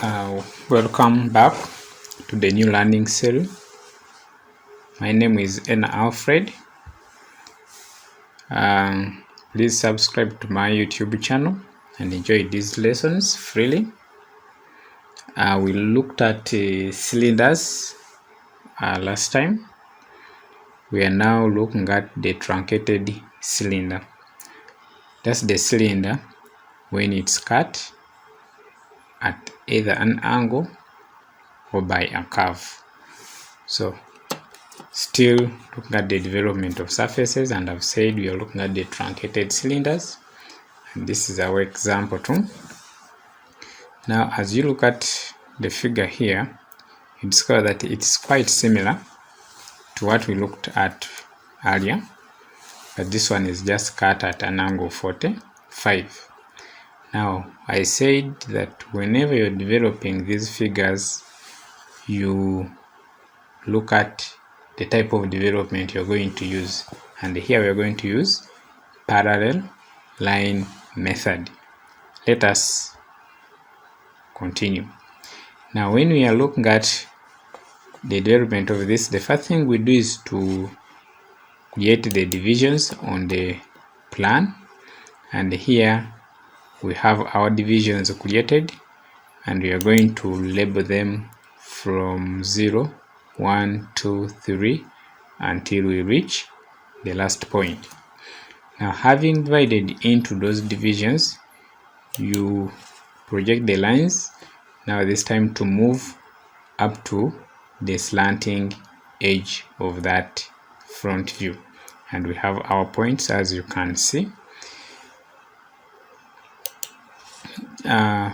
Welcome back to the new learning series. My name is N. Alfred. Please subscribe to my YouTube channel and enjoy these lessons freely. We looked at cylinders last time. We are now looking at the truncated cylinder. That's the cylinder when it's cut at either an angle or by a curve. So still looking at the development of surfaces, and I've said we are looking at the truncated cylinders, and this is our example too. Now as you look at the figure here, you discover that it's quite similar to what we looked at earlier, but this one is just cut at an angle 45. Now I said that whenever you're developing these figures, you look at the type of development you're going to use, and here we are going to use parallel line method. Let us continue. Now when we are looking at the development of this, the first thing we do is to create the divisions on the plan, and here we have our divisions created, and we are going to label them from 0, 1, 2, 3 until we reach the last point. Now having divided into those divisions, you project the lines now this time to move up to the slanting edge of that front view, and we have our points as you can see.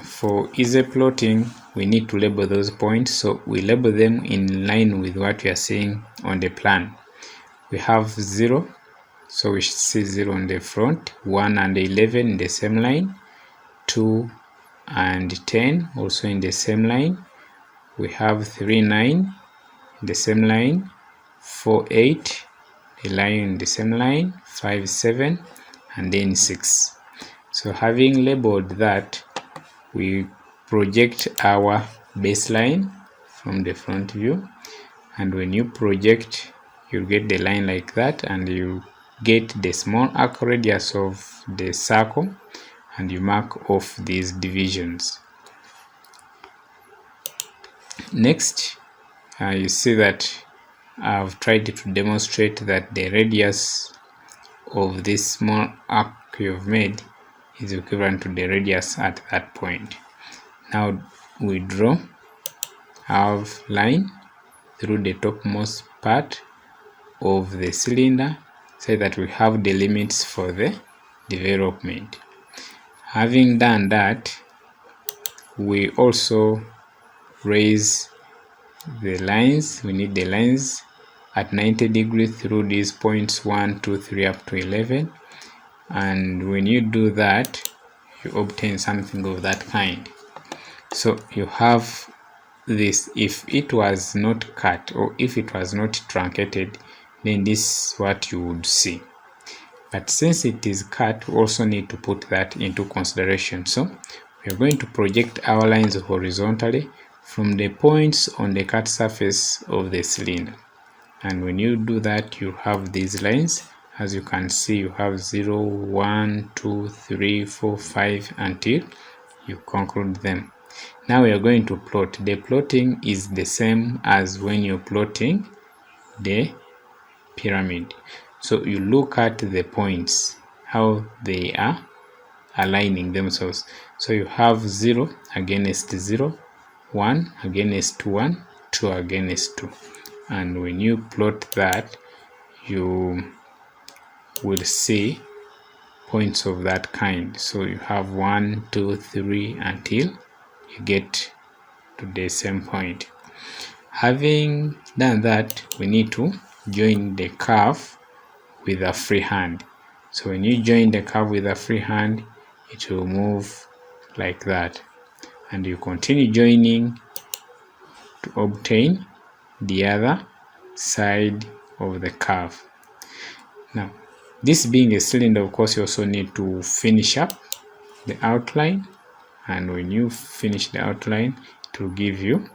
For easy plotting, we need to label those points, so we label them in line with what we are seeing on the plan. We have 0, so we should see 0 on the front, 1 and 11 in the same line, 2 and 10 also in the same line. We have 3, 9 in the same line, 4, 8 the line in the same line, 5, 7 and then 6. So having labeled that, we project our baseline from the front view, and when you project, you get the line like that, and you get the small arc radius of the circle, and you mark off these divisions. Next, you see that I've tried to demonstrate that the radius of this small arc you've made is equivalent to the radius at that point. Now we draw our line through the topmost part of the cylinder, so that we have the limits for the development. Having done that, we also raise the lines. We need the lines at 90 degrees through these points 1, 2, 3 up to 11, and when you do that, you obtain something of that kind. So you have this. If it was not cut, or if it was not truncated, then this is what you would see. But since it is cut, we also need to put that into consideration. So we are going to project our lines horizontally from the points on the cut surface of the cylinder, and when you do that, you have these lines. As you can see, you have 0, 1, 2, 3, 4, 5 until you conclude them. Now we are going to plot. The plotting is the same as when you're plotting the pyramid. So you look at the points, how they are aligning themselves. So you have 0 against 0, 1 against 1, 2 against 2. And when you plot that, you will see points of that kind. So you have 1, 2, 3 until you get to the same point. Having done that, we need to join the curve with a free hand. So when you join the curve with a free hand, it will move like that, and you continue joining to obtain the other side of the curve. Now this being a cylinder, of course, you also need to finish up the outline and when you finish the outline, it will give you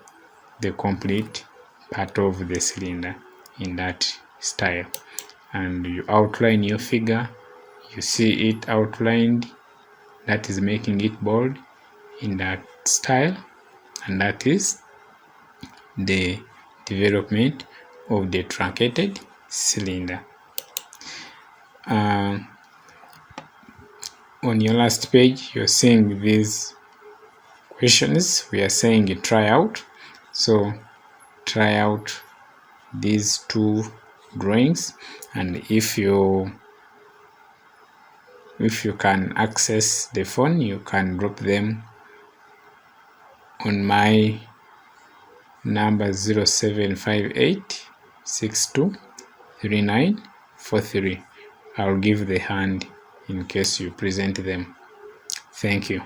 the complete part of the cylinder in that style. And you outline your figure, you see it outlined, that is making it bold in that style, and that is the development of the truncated cylinder. On your last page, you're seeing these questions. We are saying try out. So try out these two drawings, and if you can access the phone, you can drop them on my number 0758623943. I'll give the hand in case you present them. Thank you.